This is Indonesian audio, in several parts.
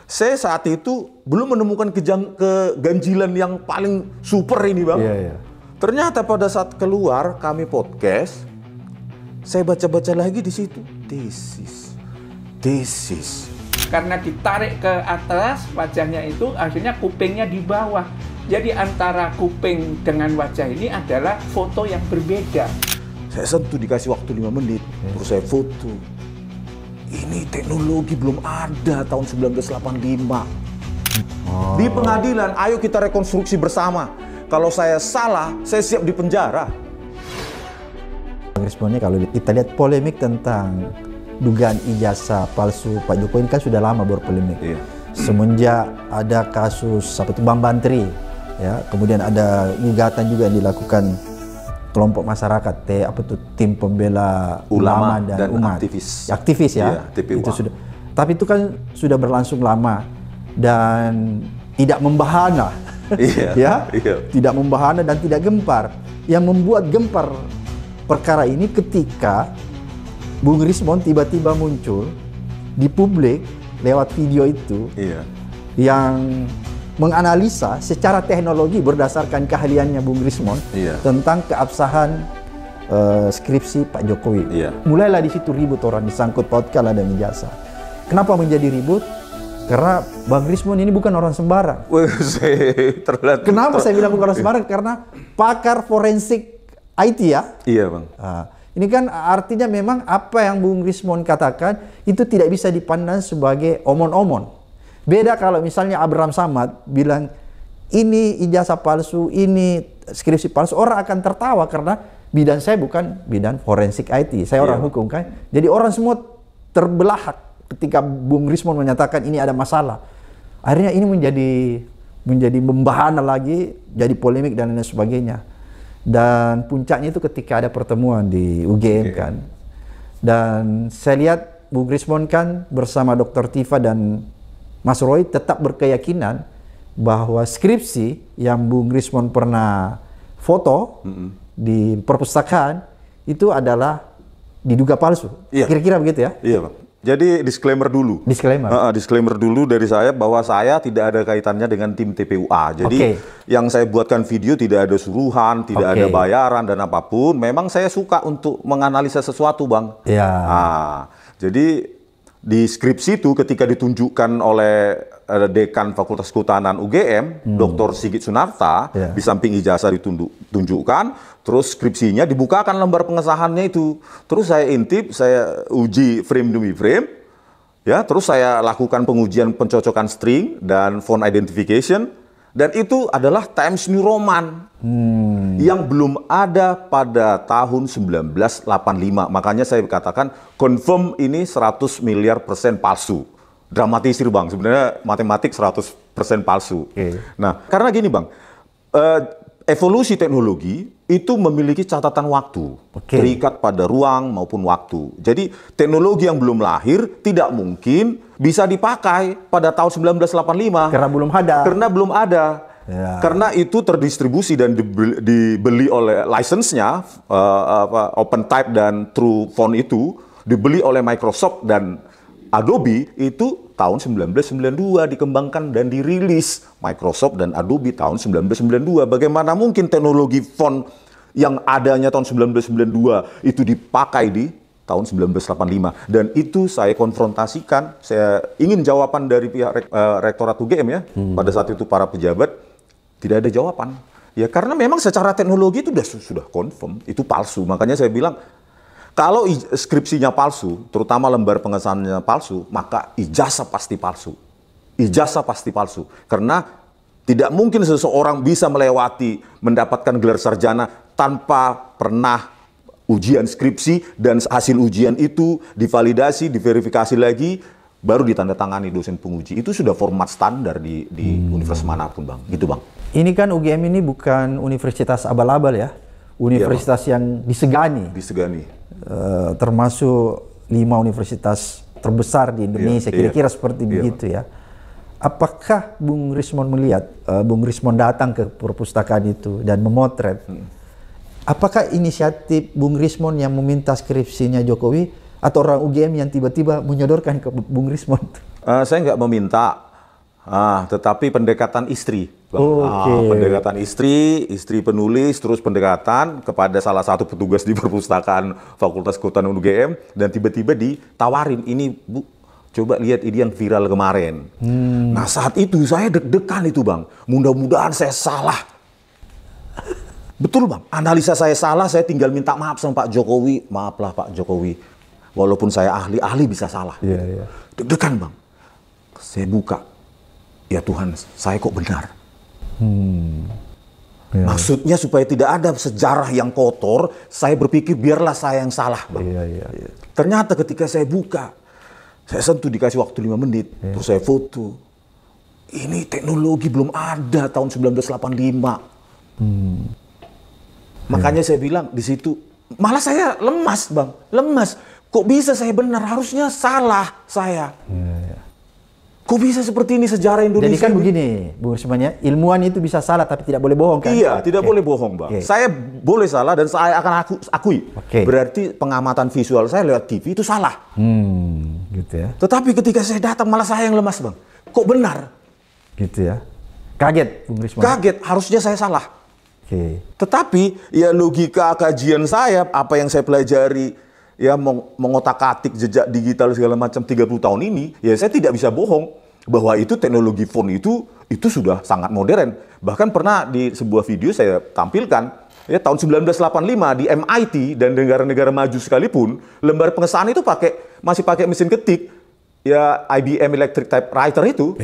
Saya saat itu belum menemukan keganjilan yang paling super ini, Bang. Ternyata pada saat keluar kami podcast, saya baca-baca lagi di situ. Tesis. Karena ditarik ke atas wajahnya itu, akhirnya kupingnya di bawah. Jadi antara kuping dengan wajah ini adalah foto yang berbeda. Saya sentuh, dikasih waktu 5 menit, terus saya foto. Ini teknologi belum ada tahun 1985. Di pengadilan, ayo kita rekonstruksi bersama. Kalau saya salah, saya siap dipenjara. Responnya kalau kita lihat polemik tentang dugaan ijazah palsu Pak Jokowi ini kan sudah lama berpolemik. Semenjak ada kasus Bang Bantri, ya, kemudian ada gugatan juga yang dilakukan kelompok masyarakat, tim pembela ulama dan umat, aktivis ya, itu sudah. Tapi itu kan sudah berlangsung lama dan tidak membahana, tidak membahana dan tidak gempar. Yang membuat gempar perkara ini ketika Bung Rismon tiba-tiba muncul di publik lewat video itu yang menganalisa secara teknologi berdasarkan keahliannya Bung Rismon tentang keabsahan skripsi Pak Jokowi. Mulailah di situ ribut, orang disangkut pautkan ada ijazah. Kenapa menjadi ribut? Karena Bang Rismon ini bukan orang sembarang. Kenapa saya bilang bukan orang sembarang? Karena pakar forensik IT ya. Iya, Bang. Ini kan artinya memang apa yang Bung Rismon katakan itu tidak bisa dipandang sebagai omon-omon. Beda kalau misalnya Abraham Samad bilang ini ijazah palsu, ini skripsi palsu, orang akan tertawa karena bidang saya bukan bidang forensik IT. Saya orang hukum kan. Jadi orang semua terbelahak ketika Bung Rismon menyatakan ini ada masalah. Akhirnya ini menjadi membahana lagi, jadi polemik dan lain sebagainya. Dan puncaknya itu ketika ada pertemuan di UGM kan. Dan saya lihat Bung Rismon kan bersama Dr. Tifa dan Mas Roy tetap berkeyakinan bahwa skripsi yang Bung Rismon pernah foto di perpustakaan itu adalah diduga palsu. Kira-kira begitu ya? Iya, Bang. Jadi disclaimer dulu. Disclaimer dulu dari saya bahwa saya tidak ada kaitannya dengan tim TPUA. Jadi yang saya buatkan video tidak ada suruhan, tidak ada bayaran dan apapun. Memang saya suka untuk menganalisa sesuatu, Bang. Jadi di skripsi itu ketika ditunjukkan oleh Dekan Fakultas Kehutanan UGM, Dr. Sigit Sunarta, di samping ijazah ditunjukkan, terus skripsinya dibukakan lembar pengesahannya itu. Terus saya intip, saya uji frame demi frame, ya, terus saya lakukan pengujian pencocokan string dan font identification, dan itu adalah Times New Roman yang belum ada pada tahun 1985. Makanya saya katakan confirm ini 100 miliar % palsu. Dramatisir, Bang, sebenarnya matematik 100% palsu. Nah, karena gini, Bang, evolusi teknologi itu memiliki catatan waktu, terikat pada ruang maupun waktu. Jadi teknologi yang belum lahir tidak mungkin bisa dipakai pada tahun 1985. Karena belum ada. Karena belum ada. Karena itu terdistribusi dan dibeli oleh license-nya, Open Type dan True Font itu dibeli oleh Microsoft dan Adobe itu tahun 1992 dikembangkan dan dirilis Microsoft dan Adobe tahun 1992. Bagaimana mungkin teknologi font yang adanya tahun 1992 itu dipakai di tahun 1985? Dan itu saya konfrontasikan, saya ingin jawaban dari pihak Rektorat UGM ya. Pada saat itu para pejabat tidak ada jawaban. Ya karena memang secara teknologi itu sudah confirm itu palsu. Makanya saya bilang kalau skripsinya palsu, terutama lembar pengesahannya palsu, maka ijazah pasti palsu. Ijazah pasti palsu. Karena tidak mungkin seseorang bisa mendapatkan gelar sarjana tanpa pernah ujian skripsi dan hasil ujian itu divalidasi, diverifikasi lagi, baru ditandatangani dosen penguji. Itu sudah format standar di universitas manapun, Bang. Gitu, Bang. Ini kan UGM ini bukan universitas abal-abal ya. Universitas yang disegani. Termasuk 5 universitas terbesar di Indonesia, kira-kira seperti begitu ya. Apakah Bung Rismon melihat, Bung Rismon datang ke perpustakaan itu dan memotret, apakah inisiatif Bung Rismon yang meminta skripsinya Jokowi atau orang UGM yang tiba-tiba menyodorkan ke Bung Rismon? Saya nggak meminta, Tetapi pendekatan istri. Pendekatan istri penulis, terus pendekatan kepada salah satu petugas di perpustakaan Fakultas Kehutanan UGM, dan tiba-tiba ditawarin, ini Bu, coba lihat ini yang viral kemarin. Nah saat itu saya deg-degan itu Bang, mudah-mudahan saya salah. Betul Bang, analisa saya salah, saya tinggal minta maaf sama Pak Jokowi, maaflah Pak Jokowi, walaupun saya ahli bisa salah. Deg-degan Bang, saya buka, ya Tuhan, saya kok benar. Maksudnya supaya tidak ada sejarah yang kotor, saya berpikir biarlah saya yang salah Bang. Ternyata ketika saya buka, saya sentuh, dikasih waktu 5 menit, terus saya foto. Ini teknologi belum ada tahun 1985. Makanya saya bilang di situ, malah saya lemas Bang, lemas. Kok bisa saya benar, harusnya salah saya. Kok bisa seperti ini sejarah Indonesia? Jadi kan begini, Bung Risman, ilmuwan itu bisa salah tapi tidak boleh bohong kan? Iya, tidak boleh bohong Bang. Saya boleh salah dan saya akan akui. Berarti pengamatan visual saya lewat TV itu salah. Gitu ya. Tetapi ketika saya datang malah saya yang lemas Bang. Kok benar? Gitu ya. Kaget Bung Risman? Kaget, harusnya saya salah. Tetapi ya logika kajian saya, apa yang saya pelajari, ya mengotak-atik jejak digital segala macam 30 tahun ini, ya saya tidak bisa bohong bahwa itu teknologi phone itu sudah sangat modern. Bahkan pernah di sebuah video saya tampilkan, ya tahun 1985 di MIT dan negara-negara maju sekalipun, lembar pengesahan itu masih pakai mesin ketik, ya IBM Electric Typewriter itu,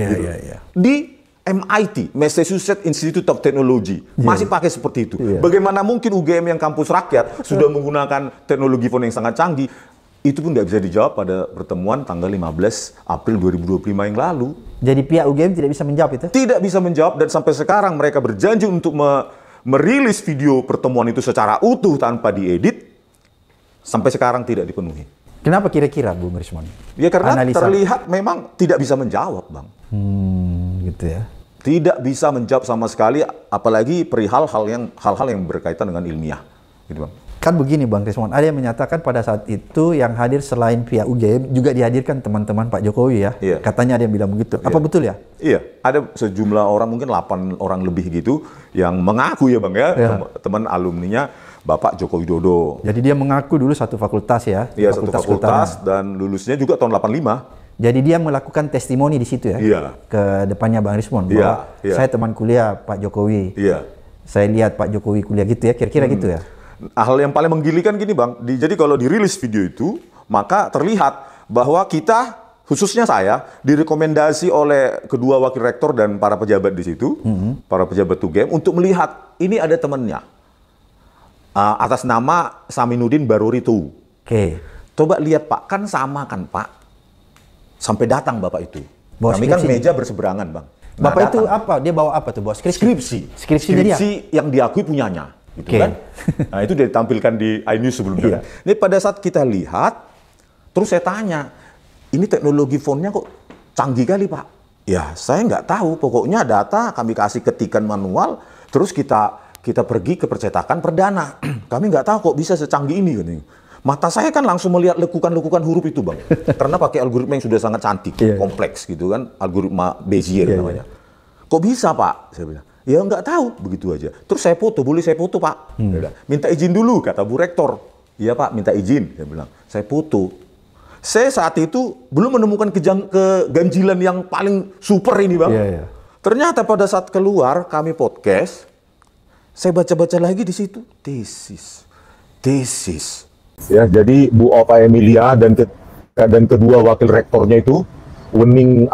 di MIT, Massachusetts Institute of Technology, masih pakai seperti itu. Bagaimana mungkin UGM yang kampus rakyat sudah menggunakan teknologi phone yang sangat canggih? Itu pun tidak bisa dijawab pada pertemuan tanggal 15 April 2025 yang lalu. Jadi pihak UGM tidak bisa menjawab itu? Tidak bisa menjawab, dan sampai sekarang mereka berjanji untuk merilis video pertemuan itu secara utuh tanpa diedit. Sampai sekarang tidak dipenuhi. Kenapa kira-kira Bung Risman? Ya karena terlihat memang tidak bisa menjawab Bang. Gitu ya. Tidak bisa menjawab sama sekali, apalagi perihal hal-hal yang berkaitan dengan ilmiah. Gitu Bang. Kan begini Bang Risman, ada yang menyatakan pada saat itu yang hadir selain pihak UGM juga dihadirkan teman-teman Pak Jokowi ya. Katanya ada yang bilang begitu. Apa betul ya? Iya, ada sejumlah orang, mungkin 8 orang lebih gitu, yang mengaku ya Bang ya, teman alumninya Bapak Joko Widodo. Jadi dia mengaku dulu satu fakultas ya? Iya, satu fakultas, dan lulusnya juga tahun 85. Jadi dia melakukan testimoni di situ ya? Ke depannya Bang Risman, bahwa saya teman kuliah Pak Jokowi. Saya lihat Pak Jokowi kuliah gitu ya, kira-kira gitu ya? Hal yang paling menggilikan gini Bang, jadi kalau dirilis video itu, maka terlihat bahwa kita, khususnya saya, direkomendasi oleh kedua wakil rektor dan para pejabat di situ, para pejabat UGM, untuk melihat, ini ada temannya. Atas nama Saminuddin Baroritu. Coba lihat Pak, kan sama kan Pak? Sampai datang Bapak itu. Kami kan meja berseberangan Bang. Bapak itu apa? Dia bawa apa tuh? Bawa skripsi? Skripsi yang diakui punyanya. Gitu kan? Nah itu ditampilkan di iNews sebelumnya. Ini pada saat kita lihat, terus saya tanya, ini teknologi phone-nya kok canggih kali Pak? Ya saya nggak tahu, pokoknya data kami kasih ketikan manual, terus kita pergi ke percetakan perdana. Kami nggak tahu kok bisa secanggih ini. Mata saya kan langsung melihat lekukan-lekukan huruf itu Bang. Karena pakai algoritma yang sudah sangat cantik, kompleks gitu kan, algoritma Bezier namanya. Kok bisa Pak? Saya bilang. Ya nggak tahu, begitu aja. Terus saya foto, boleh saya foto Pak? Minta izin dulu, kata Bu Rektor. Iya Pak, minta izin. Saya bilang, saya foto. Saya saat itu belum menemukan keganjilan yang paling super ini Bang. Ternyata pada saat keluar, kami podcast, saya baca-baca lagi di situ, tesis. Ya, jadi Bu Ova Emilia dan kedua wakil rektornya itu, Wening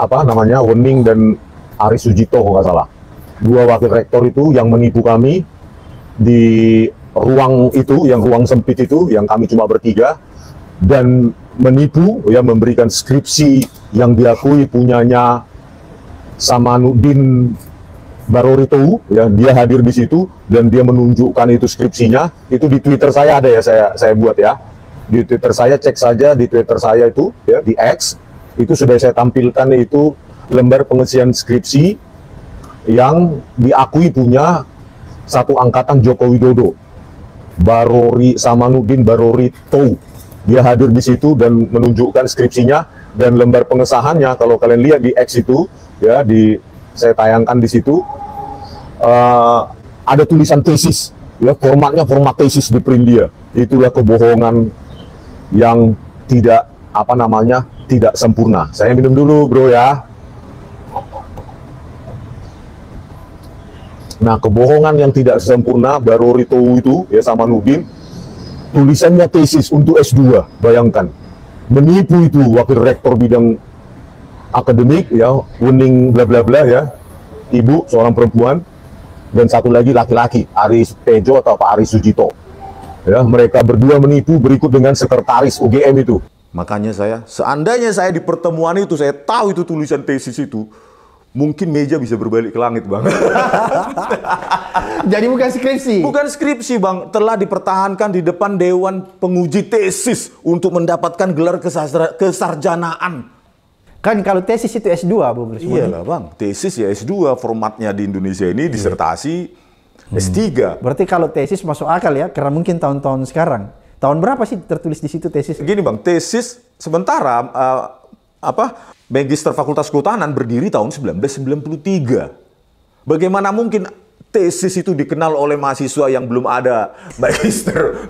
dan Aris Sujito kalau nggak salah. Dua wakil rektor itu yang menipu kami di ruang itu, yang ruang sempit itu, yang kami cuma bertiga, dan menipu, ya, memberikan skripsi yang diakui punyanya Saminuddin Baroritu, ya, dia hadir di situ dan dia menunjukkan itu skripsinya. Itu di Twitter saya ada ya, saya buat ya. Di Twitter saya, cek saja di Twitter saya itu, ya, di X, itu sudah saya tampilkan, itu lembar pengisian skripsi yang diakui punya satu angkatan Joko Widodo, Saminuddin Baroritu. Dia hadir di situ dan menunjukkan skripsinya dan lembar pengesahannya. Kalau kalian lihat di X itu, ya, di saya tayangkan di situ. Ada tulisan tesis, ya formatnya format tesis di print dia. Itulah kebohongan yang tidak tidak sempurna. Saya minum dulu, bro ya. Nah, kebohongan yang tidak sempurna baru Rito itu ya sama Nudin, tulisannya tesis untuk S2, bayangkan. Menipu itu wakil rektor bidang akademik ya, Wening bla bla bla ya. Ibu seorang perempuan dan satu lagi laki-laki, Aris Tejo atau Pak Aris Sujito. Ya, mereka berdua menipu berikut dengan sekretaris UGM itu. Makanya seandainya saya di pertemuan itu, saya tahu itu tulisan tesis itu, mungkin meja bisa berbalik ke langit, Bang. Jadi bukan skripsi? Bukan skripsi, Bang. Telah dipertahankan di depan Dewan Penguji Tesis untuk mendapatkan gelar kesarjanaan. Kan kalau tesis itu S2, Bu. Iya lah, Bang. Tesis ya S2, formatnya di Indonesia ini disertasi S3. Berarti kalau tesis masuk akal ya, karena mungkin tahun-tahun sekarang. Tahun berapa sih tertulis di situ tesis? Gini, Bang, tesis sementara Magister Fakultas Kehutanan berdiri tahun 1993. Bagaimana mungkin tesis itu dikenal oleh mahasiswa yang belum ada magister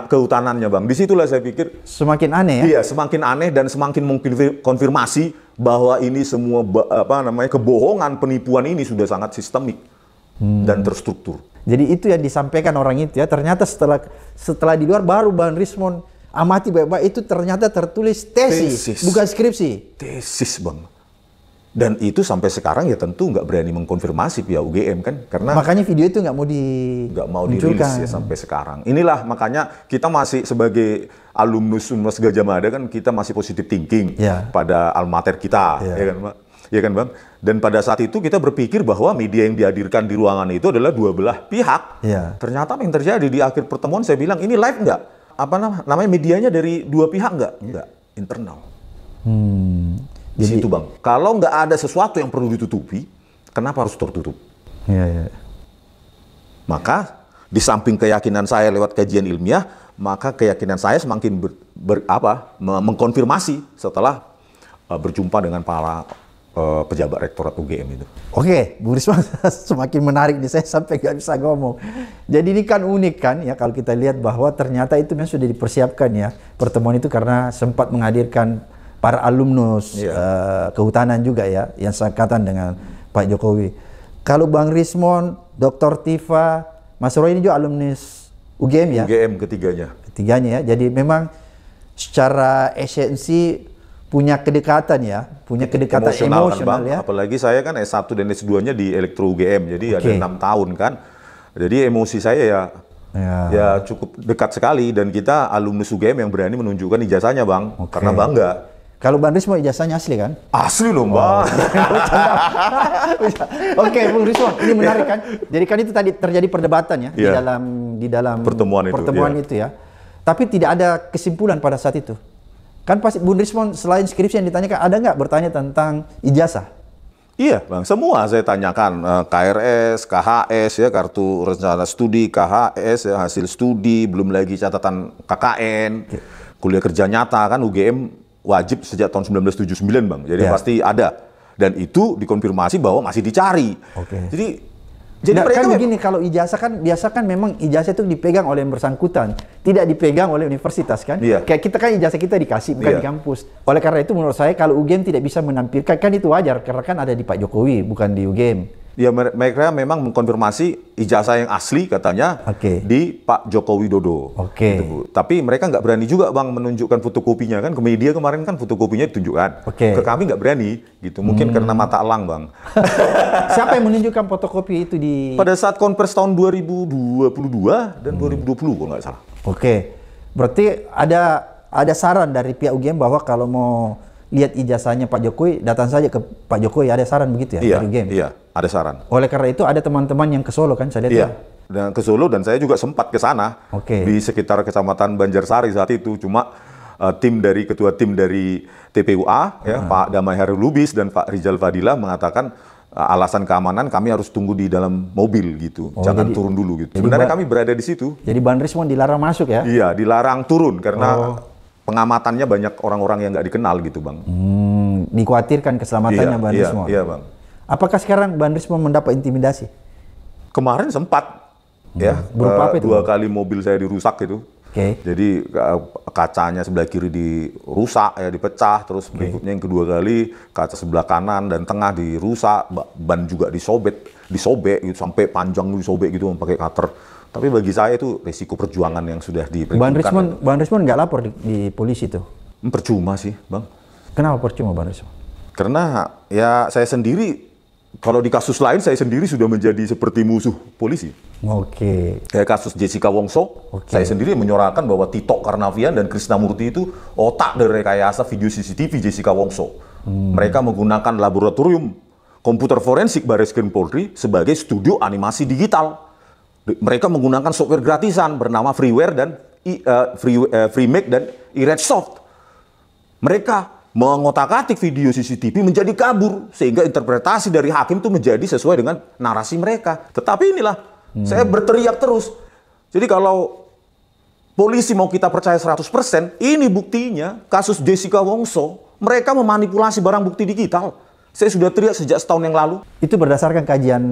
kehutanannya, Bang? Disitulah saya pikir semakin aneh ya? Iya, semakin aneh dan semakin mungkin konfirmasi bahwa ini semua kebohongan, penipuan ini sudah sangat sistemik dan terstruktur. Jadi itu yang disampaikan orang itu ya, ternyata setelah di luar baru Bang Rismond amati baik-baik, itu ternyata tertulis tesis, bukan skripsi. Tesis, Bang. Dan itu sampai sekarang ya tentu nggak berani mengkonfirmasi pihak UGM kan, karena makanya video itu nggak mau dirilis ya sampai sekarang. Inilah makanya kita masih sebagai alumnus Unmas Gadjah Mada kan kita masih positive thinking pada alma mater kita, ya kan, Pak? Ya kan, Bang? Dan pada saat itu kita berpikir bahwa media yang dihadirkan di ruangan itu adalah dua belah pihak. Ternyata apa yang terjadi di akhir pertemuan, saya bilang ini live nggak? Namanya medianya dari dua pihak nggak? Nggak, internal. Di situ, Bang. Kalau nggak ada sesuatu yang perlu ditutupi, kenapa harus tertutup? Maka di samping keyakinan saya lewat kajian ilmiah, maka keyakinan saya semakin mengkonfirmasi setelah berjumpa dengan para pejabat rektorat UGM itu. Oke, Bu Risma, semakin menarik nih, saya sampai nggak bisa ngomong. Jadi ini kan unik kan ya, kalau kita lihat bahwa ternyata itu memang sudah dipersiapkan ya, pertemuan itu karena sempat menghadirkan para alumnus kehutanan juga ya, yang seangkatan dengan Pak Jokowi. Kalau Bang Rismond, Dr. Tifa, Mas Roy ini juga alumnus UGM ya? UGM ketiganya. Ketiganya ya, jadi memang secara esensi punya kedekatan ya, punya kedekatan emosional kan, ya. Apalagi saya kan S1 dan S2-nya di Elektro UGM, jadi ada 6 tahun kan. Jadi emosi saya ya cukup dekat sekali, dan kita alumnus UGM yang berani menunjukkan ijazahnya, Bang, karena bangga. Kalau Bang Rismond ijazahnya asli kan? Asli loh, Bang. Oke, Bung Rismond, ini menarik kan? Jadi kan itu tadi terjadi perdebatan ya di dalam pertemuan itu ya. Tapi tidak ada kesimpulan pada saat itu. Kan pasti Bung Rismond selain skripsi yang ditanyakan, ada nggak bertanya tentang ijazah? Iya, Bang. Semua saya tanyakan, KRS, KHS ya, kartu rencana studi, KHS ya, hasil studi, belum lagi catatan KKN, kuliah kerja nyata kan UGM wajib sejak tahun 1979, Bang. Jadi pasti ada. Dan itu dikonfirmasi bahwa masih dicari. Jadi mereka kan begini, kalau ijazah kan biasa kan memang ijazah itu dipegang oleh yang bersangkutan, tidak dipegang oleh universitas kan. Kayak kita kan ijazah kita dikasih bukan di kampus. Oleh karena itu menurut saya kalau UGM tidak bisa menampilkan, kan itu wajar karena kan ada di Pak Jokowi bukan di UGM. Ya, mereka memang mengkonfirmasi ijazah yang asli katanya di Pak Joko Widodo. Gitu, Bu. Tapi mereka nggak berani juga, Bang, menunjukkan fotokopinya kan. Ke media kemarin kan fotokopinya ditunjukkan. Ke kami nggak berani, gitu. Mungkin karena mata elang, Bang. Siapa yang menunjukkan fotokopi itu di? Pada saat konvers tahun 2022 dan 2020 kalau nggak salah. Berarti ada saran dari pihak UGM bahwa kalau mau lihat ijazahnya Pak Jokowi, datang saja ke Pak Jokowi, ada saran begitu ya? Iya, ada saran. Oleh karena itu ada teman-teman yang ke Solo kan, saya lihat. Iya, dan ke Solo, dan saya juga sempat ke sana di sekitar Kecamatan Banjarsari saat itu. Cuma ketua tim dari TPUA, Pak Damai Hairul Lubis dan Pak Rizal Fadila mengatakan alasan keamanan kami harus tunggu di dalam mobil gitu, jangan turun dulu gitu. Sebenarnya kami berada di situ. Jadi Bang Rismond dilarang masuk ya? Iya, dilarang turun karena pengamatannya banyak orang-orang yang nggak dikenal gitu, Bang. Dikhawatirkan keselamatannya Bang Rismond. Iya, Bang. Apakah sekarang Bang Rismon mendapat intimidasi? Kemarin sempat, ya. Berupa apa itu? 2 kali mobil saya dirusak itu. Jadi kacanya sebelah kiri dirusak, ya dipecah. Terus berikutnya yang kedua kali kaca sebelah kanan dan tengah dirusak, ban juga disobek gitu, sampai panjang disobek gitu pakai cutter. Tapi bagi saya itu resiko perjuangan yang sudah diperhitungkan. Bang Rismon nggak lapor di polisi tuh? Percuma sih, Bang. Kenapa percuma, Bang Rismon? Karena ya saya sendiri, kalau di kasus lain saya sendiri sudah menjadi seperti musuh polisi. Kayak kasus Jessica Wongso, saya sendiri menyorakan bahwa Tito Karnavian dan Krisnamurti itu otak dari rekayasa video CCTV Jessica Wongso. Mereka menggunakan laboratorium komputer forensik Barreskrim Polri sebagai studio animasi digital. Mereka menggunakan software gratisan bernama Freeware dan Freemake dan iRedsoft. Mereka mengotak-atik video CCTV menjadi kabur, sehingga interpretasi dari hakim itu menjadi sesuai dengan narasi mereka. Tetapi inilah, saya berteriak terus. Jadi kalau polisi mau kita percaya 100%, ini buktinya kasus Jessica Wongso, mereka memanipulasi barang bukti digital. Saya sudah teriak sejak setahun yang lalu. Itu berdasarkan kajian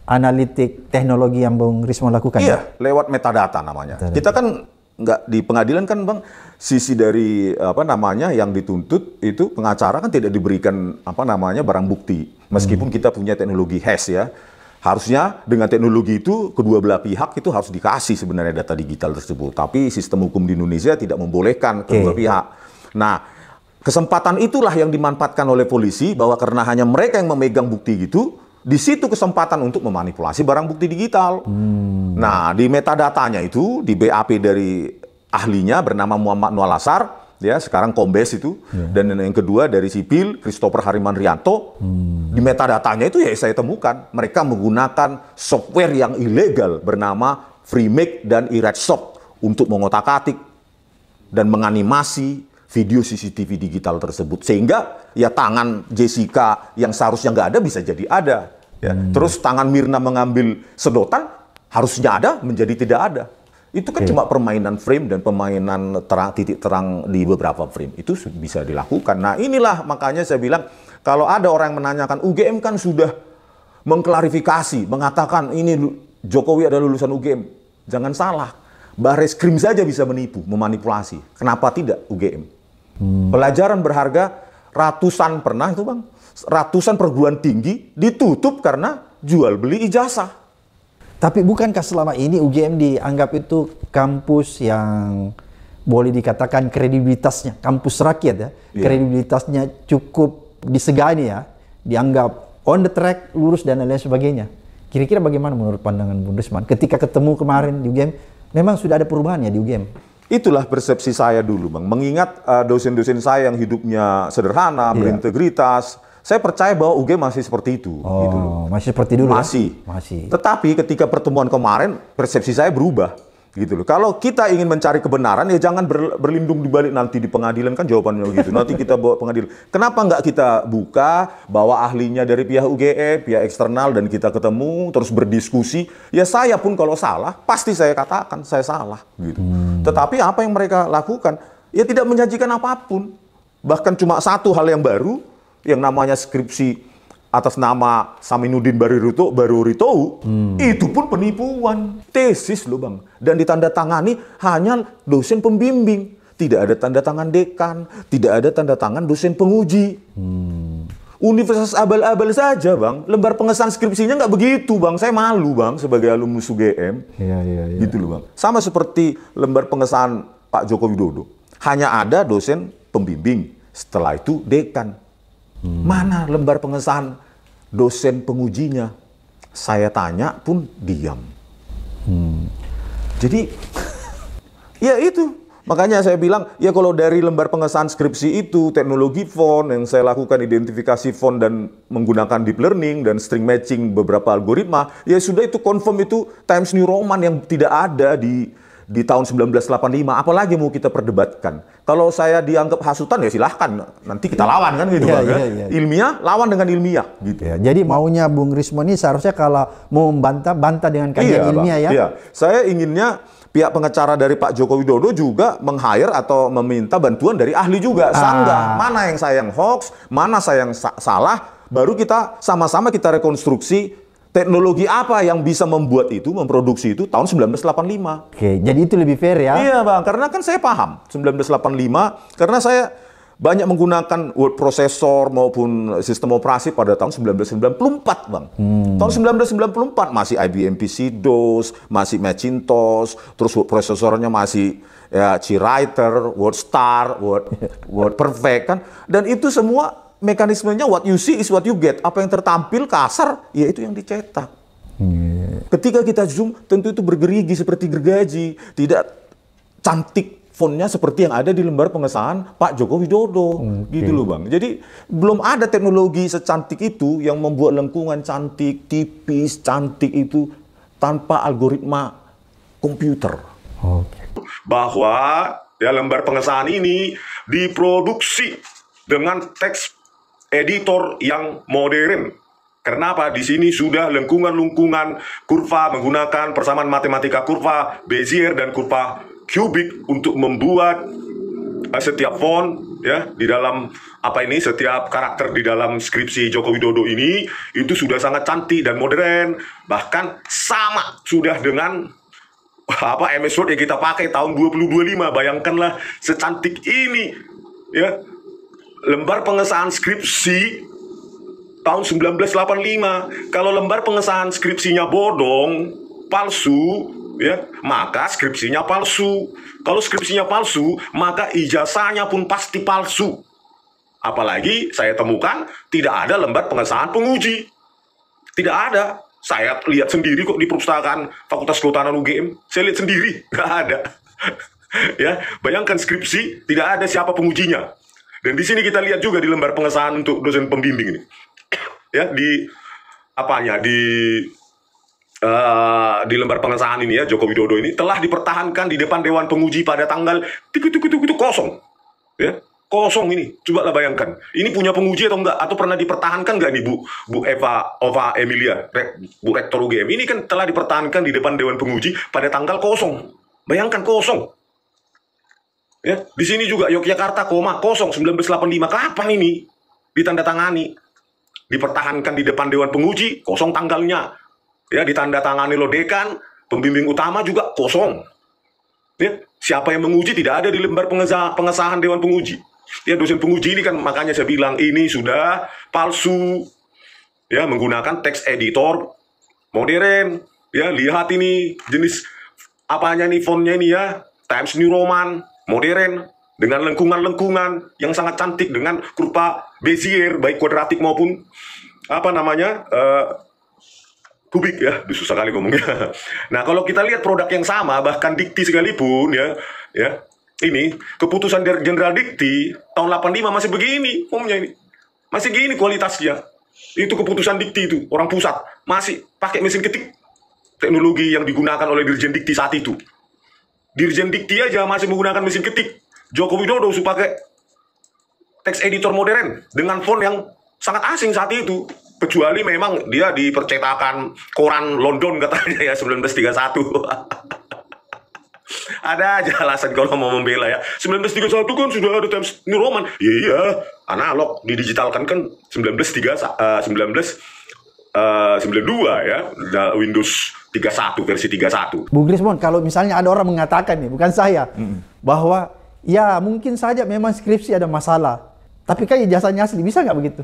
analitik teknologi yang Bang Rismon lakukan? Iya, lewat metadata namanya. Kita kan nggak di pengadilan kan, Bang, sisi dari yang dituntut itu pengacara kan tidak diberikan barang bukti, meskipun kita punya teknologi hash ya. Harusnya dengan teknologi itu kedua belah pihak itu harus dikasih sebenarnya data digital tersebut, tapi sistem hukum di Indonesia tidak membolehkan kedua pihak. Nah, kesempatan itulah yang dimanfaatkan oleh polisi, bahwa karena hanya mereka yang memegang bukti gitu, di situ kesempatan untuk memanipulasi barang bukti digital. Nah, di metadatanya itu, di BAP dari ahlinya bernama Muhammad Nualasar, ya sekarang Kombes itu, dan yang kedua dari sipil Christopher Harimanrianto. Di metadatanya itu ya saya temukan mereka menggunakan software yang ilegal bernama Freemake dan iRedsoft untuk mengotak-atik dan menganimasi video CCTV digital tersebut, sehingga ya tangan Jessica yang seharusnya nggak ada bisa jadi ada, ya. Terus tangan Mirna mengambil sedotan harusnya ada menjadi tidak ada. Itu kan cuma permainan frame dan permainan titik terang di beberapa frame. Itu bisa dilakukan. Nah, inilah makanya saya bilang, kalau ada orang yang menanyakan, UGM kan sudah mengklarifikasi, mengatakan ini Jokowi adalah lulusan UGM. Jangan salah, Barreskrim saja bisa menipu, memanipulasi. Kenapa tidak UGM? Pelajaran berharga ratusan pernah itu, Bang. Ratusan perguruan tinggi ditutup karena jual beli ijazah. Tapi bukankah selama ini UGM dianggap itu kampus yang boleh dikatakan kredibilitasnya, kampus rakyat ya, kredibilitasnya cukup disegani ya, dianggap on the track, lurus dan lain sebagainya. Kira-kira bagaimana menurut pandangan Bung Rismon ketika ketemu kemarin di UGM, memang sudah ada perubahan ya di UGM? Itulah persepsi saya dulu, Bang. Mengingat dosen-dosen saya yang hidupnya sederhana, berintegritas, saya percaya bahwa UGM masih seperti itu. Gitu loh. Masih seperti dulu masih. Ya? Masih. Tetapi ketika pertemuan kemarin, persepsi saya berubah. Gitu loh. Kalau kita ingin mencari kebenaran, ya jangan berlindung di balik nanti di pengadilan, kan jawabannya begitu. Nanti kita bawa pengadilan. Kenapa nggak kita buka, bawa ahlinya dari pihak UGM, pihak eksternal, dan kita ketemu, terus berdiskusi. Ya saya pun kalau salah, pasti saya katakan saya salah. Gitu. Tetapi apa yang mereka lakukan? Ya tidak menjanjikan apapun. Bahkan cuma satu hal yang baru, yang namanya skripsi atas nama Saminuddin Barurito, itu pun penipuan, tesis loh, Bang. Dan ditandatangani hanya dosen pembimbing, tidak ada tanda tangan dekan, tidak ada tanda tangan dosen penguji. Universitas abal-abal saja, Bang. Lembar pengesahan skripsinya nggak begitu, Bang. Saya malu, Bang, sebagai alumnus UGM. Gitu loh, Bang. Sama seperti lembar pengesahan Pak Joko Widodo, hanya ada dosen pembimbing, setelah itu dekan. Mana lembar pengesahan dosen pengujinya? Saya tanya pun diam. Jadi, ya itu. Makanya saya bilang, ya kalau dari lembar pengesahan skripsi itu, teknologi font yang saya lakukan, identifikasi font dan menggunakan deep learning dan string matching beberapa algoritma, ya sudah itu confirm itu Times New Roman yang tidak ada di tahun 1985, apalagi mau kita perdebatkan. Kalau saya dianggap hasutan ya silahkan, nanti kita lawan kan gitu, Bang. Ilmiah lawan dengan ilmiah gitu. Ya, jadi maunya Bung Rismon ini seharusnya kalau mau bantah dengan kajian ilmiah, Bang. Ya. Saya inginnya pihak pengacara dari Pak Joko Widodo juga meng-hire atau meminta bantuan dari ahli juga. Sanggah, mana yang saya yang hoax, mana saya yang salah, baru kita sama-sama kita rekonstruksi teknologi apa yang bisa membuat itu, memproduksi itu tahun 1985. Oke, jadi itu lebih fair ya? Iya Bang, karena kan saya paham 1985, karena saya banyak menggunakan word processor maupun sistem operasi pada tahun 1994, Bang. Tahun 1994 masih IBM PC-DOS, masih Macintosh, terus word prosesornya masih ya CWriter, WordStar, Word Perfect kan. Dan itu semua mekanismenya what you see is what you get. Apa yang tertampil kasar, ya itu yang dicetak. Ketika kita zoom, tentu itu bergerigi seperti gergaji, tidak cantik fontnya seperti yang ada di lembar pengesahan Pak Joko Widodo, gitu loh Bang. Jadi belum ada teknologi secantik itu yang membuat lengkungan cantik, tipis, cantik itu tanpa algoritma komputer. Bahwa ya lembar pengesahan ini diproduksi dengan teks editor yang modern. Kenapa? Di sini sudah lengkungan-lengkungan kurva menggunakan persamaan matematika kurva Bezier dan kurva kubik untuk membuat setiap font ya di dalam setiap karakter di dalam skripsi Joko Widodo ini itu sudah sangat cantik dan modern, bahkan sama sudah dengan MS Word yang kita pakai tahun 2025. Bayangkanlah secantik ini ya lembar pengesahan skripsi tahun 1985. Kalau lembar pengesahan skripsinya bodong, palsu, ya, maka skripsinya palsu. Kalau skripsinya palsu, maka ijazahnya pun pasti palsu. Apalagi saya temukan tidak ada lembar pengesahan penguji. Tidak ada. Saya lihat sendiri kok di perpustakaan Fakultas Kehutanan UGM. Saya lihat sendiri, nggak ada. Ya, bayangkan skripsi tidak ada siapa pengujinya. Dan di sini kita lihat juga di lembar pengesahan untuk dosen pembimbing ini. Ya, di lembar pengesahan ini ya, Joko Widodo ini telah dipertahankan di depan Dewan Penguji pada tanggal kosong. Ya, kosong ini. Coba lah bayangkan. Ini punya penguji atau enggak? Atau pernah dipertahankan enggak nih Bu Eva Emilia, Bu Rektor UGM? Ini kan telah dipertahankan di depan Dewan Penguji pada tanggal kosong. Bayangkan kosong. Ya, di sini juga Yogyakarta kosong 1985. Kapan ini ditandatangani? Dipertahankan di depan Dewan Penguji, kosong tanggalnya. Ya, ditandatangani oleh dekan, pembimbing utama juga kosong. Ya, siapa yang menguji tidak ada di lembar pengesahan Dewan Penguji. Ya, dosen penguji ini kan makanya saya bilang ini sudah palsu. Ya, menggunakan teks editor modern. Ya, lihat ini jenis apanya nih fontnya ini ya, Times New Roman, modern dengan lengkungan-lengkungan yang sangat cantik dengan kurva Bezier baik kuadratik maupun kubik ya, susah kali ngomongnya. Nah, kalau kita lihat produk yang sama, bahkan dikti sekalipun ya, ini keputusan dari Jenderal Dikti tahun 85 masih begini, ini masih gini kualitasnya. Itu keputusan dikti itu, orang pusat masih pakai mesin ketik, teknologi yang digunakan oleh Dirjen Dikti saat itu. Dirjen Dikti aja masih menggunakan mesin ketik. Joko Widodo sudah pakai teks editor modern dengan font yang sangat asing saat itu. Kecuali memang dia di percetakan koran London katanya ya 1931. Ada aja alasan kalau mau membela ya. 1931 kan sudah ada Times New Roman. Iya, analog didigitalkan kan 1992 ya. Windows 31 versi 31. Bung Rismond, kalau misalnya ada orang mengatakan nih, bukan saya, bahwa ya mungkin saja memang skripsi ada masalah, tapi kan ijazahnya asli, bisa nggak begitu?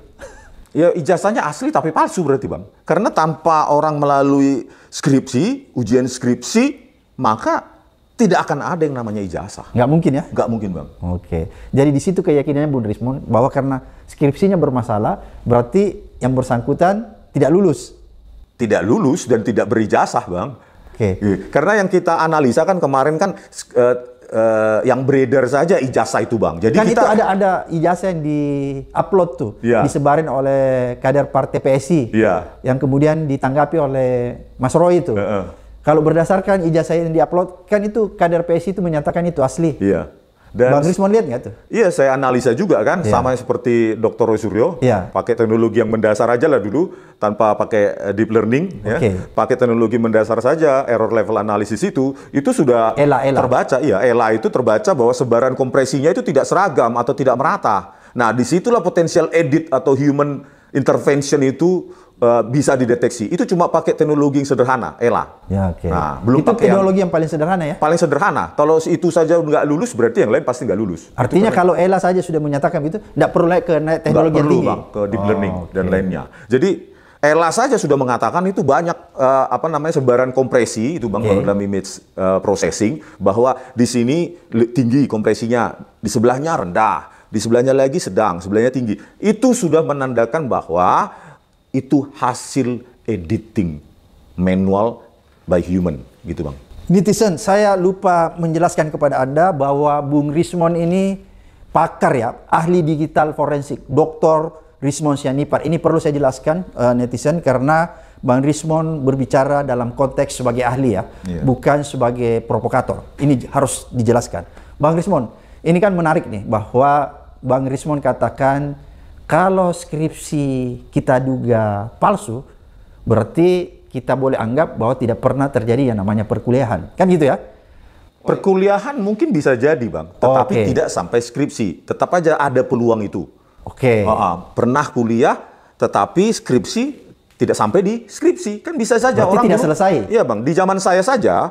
Ya ijazahnya asli tapi palsu berarti Bang. Karena tanpa orang melalui skripsi, ujian skripsi, maka tidak akan ada yang namanya ijazah. Nggak mungkin ya? Nggak mungkin Bang. Oke. Jadi di situ keyakinannya Bung Rismond bahwa karena skripsinya bermasalah, berarti yang bersangkutan tidak lulus. Tidak lulus dan tidak berijazah Bang. Oke. Karena yang kita analisa kan kemarin kan yang beredar saja ijazah itu Bang. Jadi kan kita itu ada ijazah yang di-upload tuh, ya, disebarin oleh kader partai PSI, ya, yang kemudian ditanggapi oleh Mas Roy itu. Kalau berdasarkan ijazah yang di-upload, kan itu kader PSI itu menyatakan itu asli. Iya. Dan Bang Rismond lihat nggak tuh? Iya, saya analisa juga kan, sama seperti Dr. Roy Suryo, pakai teknologi yang mendasar aja lah dulu, tanpa pakai deep learning, ya, pakai teknologi mendasar saja, error level analisis itu sudah terbaca, ELA itu terbaca bahwa sebaran kompresinya itu tidak seragam atau tidak merata. Nah, disitulah potensial edit atau human intervention itu bisa dideteksi. Itu cuma pakai teknologi yang sederhana, ELA. Ya, oke. Nah, belum itu pakai teknologi yang paling sederhana ya? Paling sederhana. Kalau itu saja nggak lulus, berarti yang lain pasti nggak lulus. Artinya kalau ELA saja sudah menyatakan itu, nggak perlu naik ke teknologi yang tinggi? Bang, ke deep learning dan lainnya. Jadi ELA saja sudah mengatakan itu banyak sebaran kompresi itu Bang dalam image processing, bahwa di sini tinggi kompresinya, di sebelahnya rendah, di sebelahnya lagi sedang, sebelahnya tinggi. Itu sudah menandakan bahwa itu hasil editing manual by human, gitu Bang. Netizen, saya lupa menjelaskan kepada Anda bahwa Bung Rismond ini pakar ya, ahli digital forensik, Dr. Rismond Sianipar. Ini perlu saya jelaskan netizen, karena Bang Rismond berbicara dalam konteks sebagai ahli ya, bukan sebagai provokator. Ini harus dijelaskan. Bang Rismond, ini kan menarik nih, bahwa Bang Rismond katakan kalau skripsi kita duga palsu, berarti kita boleh anggap bahwa tidak pernah terjadi yang namanya perkuliahan. Kan gitu ya? Perkuliahan mungkin bisa jadi Bang, tetapi tidak sampai skripsi. Tetap aja ada peluang itu. Pernah kuliah, tetapi skripsi tidak sampai di skripsi. Kan bisa saja berarti orang tidak selesai? Iya Bang, di zaman saya saja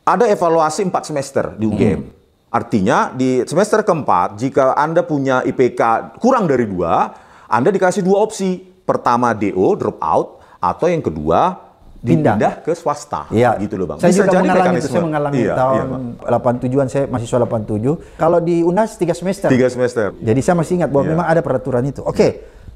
ada evaluasi 4 semester di UGM. Artinya di semester keempat, jika Anda punya IPK kurang dari 2, Anda dikasih 2 opsi. Pertama DO, drop out, atau yang kedua dipindah ke swasta. Ya. Gitu loh Bang. Saya bisa juga jadi mengalami mekanisme. itu, saya mengalami tahun 87-an, saya mahasiswa 87. Kalau di UNAS 3 semester. 3 semester. Jadi saya masih ingat bahwa memang ada peraturan itu.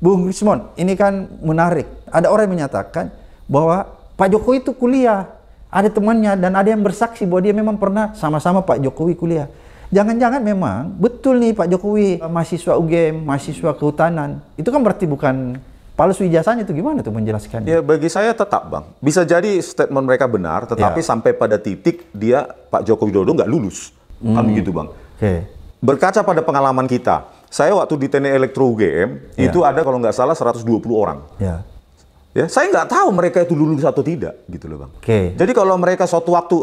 Bung Rismond, ini kan menarik. Ada orang yang menyatakan bahwa Pak Jokowi itu kuliah. Ada temannya dan ada yang bersaksi bahwa dia memang pernah sama-sama Pak Jokowi kuliah. Jangan-jangan memang betul nih Pak Jokowi mahasiswa UGM, mahasiswa kehutanan. Itu kan berarti bukan palsu ijazahnya, itu gimana tuh menjelaskannya? Ya bagi saya tetap Bang. Bisa jadi statement mereka benar, tetapi sampai pada titik dia Pak Joko Widodo nggak lulus. Kan begitu Bang. Berkaca pada pengalaman kita, saya waktu di Teknik Elektro UGM, itu ada kalau nggak salah 120 orang. Ya, saya nggak tahu mereka itu lulus atau tidak, gitu loh Bang. Jadi kalau mereka suatu waktu,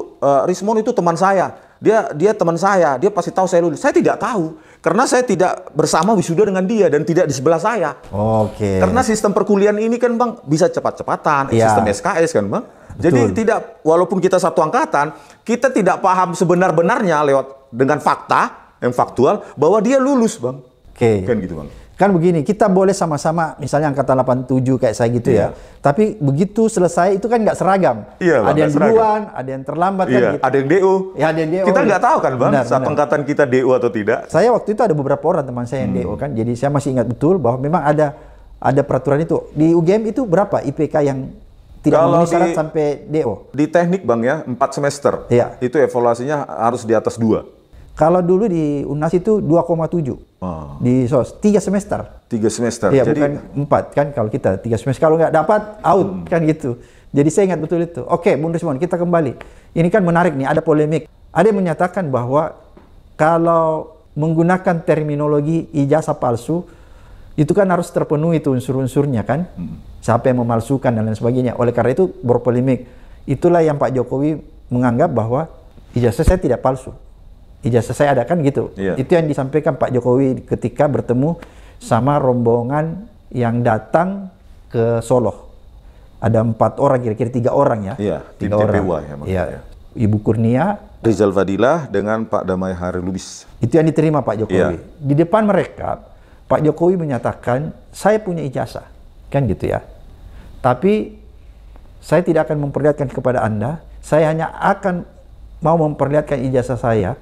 Rismond itu teman saya, dia teman saya, dia pasti tahu saya lulus. Saya tidak tahu, karena saya tidak bersama wisuda dengan dia dan tidak di sebelah saya. Karena sistem perkuliahan ini kan Bang bisa cepat-cepatan, sistem SKS kan Bang. Jadi tidak, walaupun kita satu angkatan, kita tidak paham sebenar-benarnya lewat dengan fakta yang faktual bahwa dia lulus Bang. Kan gitu Bang. Kan begini, kita boleh sama-sama misalnya angkatan 87 kayak saya gitu ya. Tapi begitu selesai itu kan nggak seragam. Ada yang duluan, ada yang terlambat kan gitu. Ada yang DO. Ada yang DO. Kita nggak tahu kan Bang, satu angkatan kita DO atau tidak. Saya waktu itu ada beberapa orang teman saya yang DO kan. Jadi saya masih ingat betul bahwa memang ada peraturan itu. Di UGM itu berapa IPK yang tidak memenuhi syarat sampai DO? Di teknik Bang ya, 4 semester. Itu evaluasinya harus di atas 2. Kalau dulu di UNAS itu 2,7. Di SOS 3 semester. 3 semester. Iya, jadi bukan 4 kan kalau kita 3 semester. Kalau nggak dapat out kan gitu. Jadi saya ingat betul itu. Oke, Bung Rismond, kita kembali. Ini kan menarik nih, ada polemik. Ada yang menyatakan bahwa kalau menggunakan terminologi ijazah palsu itu kan harus terpenuhi itu unsur-unsurnya kan. Siapa yang memalsukan dan lain sebagainya. Oleh karena itu berpolemik. Itulah yang Pak Jokowi menganggap bahwa ijazah saya tidak palsu. Ijazah saya ada kan gitu. Itu yang disampaikan Pak Jokowi ketika bertemu sama rombongan yang datang ke Solo. Ada 4 orang, kira-kira 3 orang ya. 3 orang. Ibu Kurnia, Rizal Fadilah dengan Pak Damai Hari Lubis. Itu yang diterima Pak Jokowi. Di depan mereka, Pak Jokowi menyatakan, saya punya ijazah. Kan gitu ya. Tapi saya tidak akan memperlihatkan kepada Anda. Saya hanya akan mau memperlihatkan ijazah saya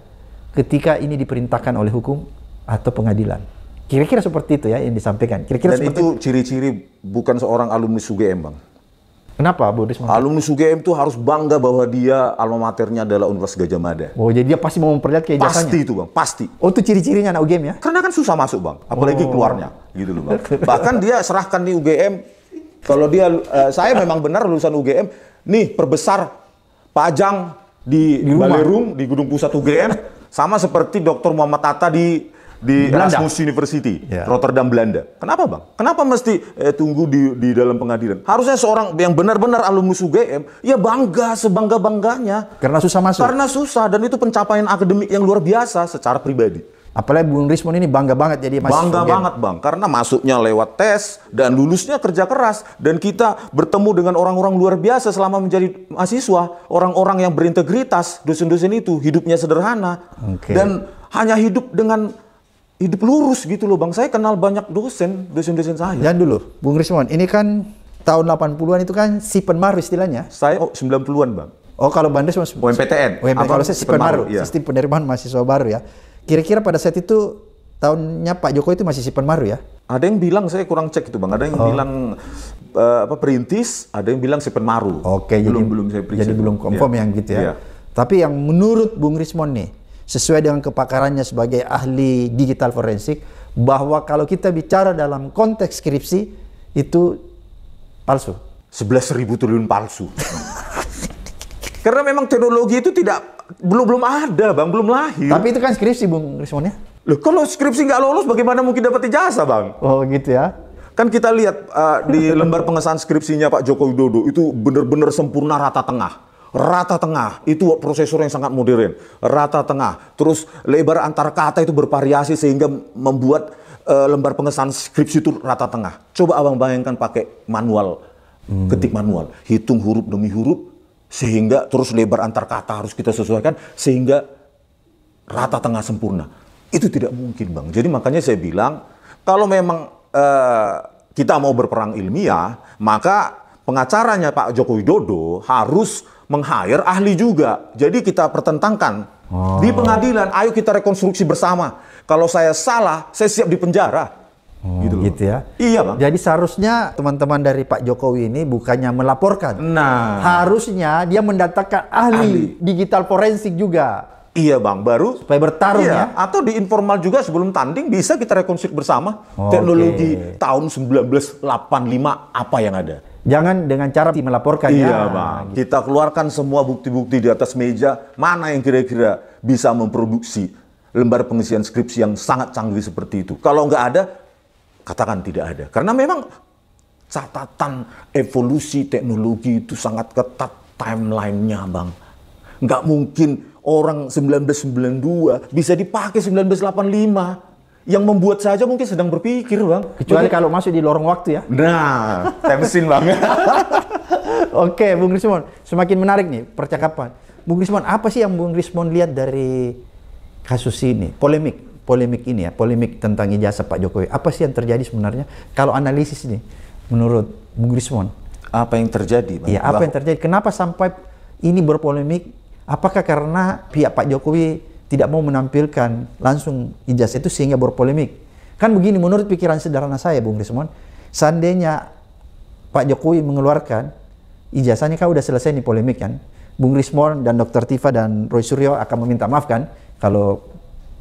ketika ini diperintahkan oleh hukum atau pengadilan. Kira-kira seperti itu ya yang disampaikan. Kira-kira dan itu ciri-ciri bukan seorang alumnus UGM Bang. Kenapa Bu Rismond? Alumnus UGM itu harus bangga bahwa dia alma maternya adalah Universitas Gadjah Mada. Jadi dia pasti mau memperlihatkan ijazahnya? Pasti itu Bang, pasti. Itu ciri-cirinya anak UGM ya? Karena kan susah masuk Bang, apalagi keluarnya. Gitu loh Bang. Bahkan dia serahkan di UGM, kalau dia, saya memang benar lulusan UGM, nih perbesar pajang di Balerung, di Gedung Pusat UGM, sama seperti Dr. Muhammad Atta di Erasmus University, Rotterdam, Belanda. Kenapa Bang? Kenapa mesti tunggu di dalam pengadilan? Harusnya seorang yang benar-benar alumnus UGM, ya bangga, sebangga-bangganya. Karena susah masuk? Karena susah, dan itu pencapaian akademik yang luar biasa secara pribadi. Apalagi Bung Rismon ini bangga banget jadi mahasiswa. Bangga banget Bang, karena masuknya lewat tes dan lulusnya kerja keras. Dan kita bertemu dengan orang-orang luar biasa selama menjadi mahasiswa. Orang-orang yang berintegritas, dosen-dosen itu hidupnya sederhana. Dan hanya hidup dengan hidup lurus gitu loh Bang. Saya kenal banyak dosen-dosen saya. Dan dulu, Bung Rismon, ini kan tahun 80-an itu kan si penmaru istilahnya. Saya 90-an Bang. Oh, kalau Bang Rismon UMPTN. Kalau saya si penmaru, sistem penerimaan mahasiswa baru ya. Kira-kira pada saat itu tahunnya Pak Jokowi itu masih si penmaru ya? Ada yang bilang, saya kurang cek itu Bang. Ada yang bilang perintis, ada yang bilang si penmaru. Oke, belum saya periksa. Jadi belum confirm yang gitu ya. Tapi yang menurut Bung Rismon nih, sesuai dengan kepakarannya sebagai ahli digital forensik, bahwa kalau kita bicara dalam konteks skripsi itu palsu. 11.000 triliun palsu. Karena memang teknologi itu belum ada Bang, belum lahir. Tapi itu kan skripsi Bung Rismon ya? Loh, kalau skripsi nggak lolos bagaimana mungkin dapat ijazah Bang? Oh gitu ya. Kan kita lihat di lembar pengesahan skripsinya Pak Joko Widodo itu benar-benar sempurna rata tengah. Rata tengah, itu prosesor yang sangat modern. Rata tengah. Terus lebar antar kata itu bervariasi sehingga membuat lembar pengesahan skripsi itu rata tengah. Coba Abang bayangkan pakai manual, ketik manual. Hitung huruf demi huruf, sehingga terus lebar antar kata harus kita sesuaikan, sehingga rata tengah sempurna. Itu tidak mungkin Bang. Jadi makanya saya bilang, kalau memang kita mau berperang ilmiah, maka pengacaranya Pak Joko Widodo harus meng-hire ahli juga. Jadi kita pertentangkan di pengadilan, ayo kita rekonstruksi bersama. Kalau saya salah, saya siap dipenjara. Gitu ya. Iya Bang. Jadi seharusnya teman-teman dari Pak Jokowi ini bukannya melaporkan. Nah, harusnya dia mendatangkan ahli digital forensik juga. Iya Bang, baru supaya bertarung ya. Atau di informal juga sebelum tanding bisa kita rekonstruksi bersama. Teknologi tahun 1985 apa yang ada. Jangan dengan cara melaporkan ya. Bang. Gitu. Kita keluarkan semua bukti-bukti di atas meja, mana yang kira-kira bisa memproduksi lembar pengisian skripsi yang sangat canggih seperti itu. Kalau nggak ada, katakan tidak ada. Karena memang catatan evolusi teknologi itu sangat ketat timeline-nya Bang. Nggak mungkin orang 1992 bisa dipakai 1985. Yang membuat saja mungkin sedang berpikir Bang. Kecuali kalau masuk di lorong waktu ya. Nah, time machine Bang. Oke, Bung Rismon, semakin menarik nih percakapan. Bung Rismon, apa sih yang Bung Rismon lihat dari kasus ini? Polemik ini ya, polemik tentang ijazah Pak Jokowi. Apa sih yang terjadi sebenarnya? Kalau analisis nih, menurut Bung Rismon. Apa yang terjadi Bang? Iya, apa yang terjadi? Kenapa sampai ini berpolemik? Apakah karena pihak Pak Jokowi tidak mau menampilkan langsung ijazah itu sehingga berpolemik? Kan begini, menurut pikiran sederhana saya, Bung Rismon, seandainya Pak Jokowi mengeluarkan ijazahnya, kan udah selesai nih polemik kan. Bung Rismon dan Dr. Tifa dan Roy Suryo akan meminta maaf kan kalau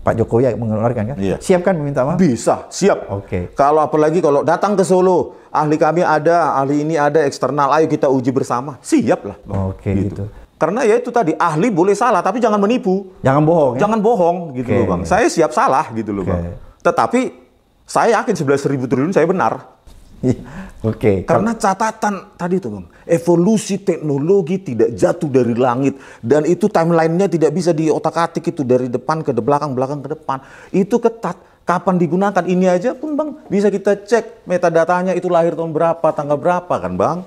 Pak Jokowi mengeluarkan kan? Iya. Siap kan meminta maaf? Bisa, siap. Oke. Kalau apalagi kalau datang ke Solo, ahli kami ada, ahli ini ada, eksternal, ayo kita uji bersama. Siap lah. Oke, gitu. Karena ya itu tadi, ahli boleh salah, tapi jangan menipu. Jangan bohong ya? Jangan bohong, gitu loh Bang. Saya siap salah, gitu loh Bang. Tetapi, saya yakin 11.000 triliun saya benar. Oke. Karena catatan tadi tuh Bang, evolusi teknologi tidak jatuh dari langit. Dan itu timeline-nya tidak bisa diotak-atik itu dari depan ke belakang, belakang ke depan. Itu ketat. Kapan digunakan? Ini aja pun Bang, bisa kita cek metadatanya itu lahir tahun berapa, tanggal berapa kan Bang.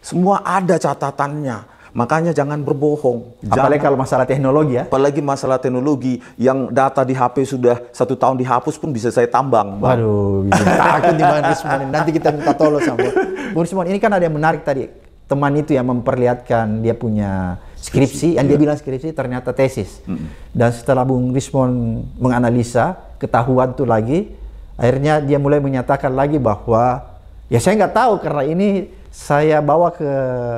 Semua ada catatannya. Makanya jangan berbohong. Apalagi kalau masalah teknologi ya. Apalagi masalah teknologi yang data di HP sudah 1 tahun dihapus pun bisa saya tambang. Bang. Waduh, takut nih Bang Rismon. Nanti kita minta tolong sama Bung Rismon. Ini kan ada yang menarik tadi. Teman itu yang memperlihatkan dia punya skripsi, yang dia bilang skripsi ternyata tesis. Dan setelah Bung Rismon menganalisa, ketahuan tuh lagi, akhirnya dia mulai menyatakan lagi bahwa ya saya nggak tahu karena ini saya bawa ke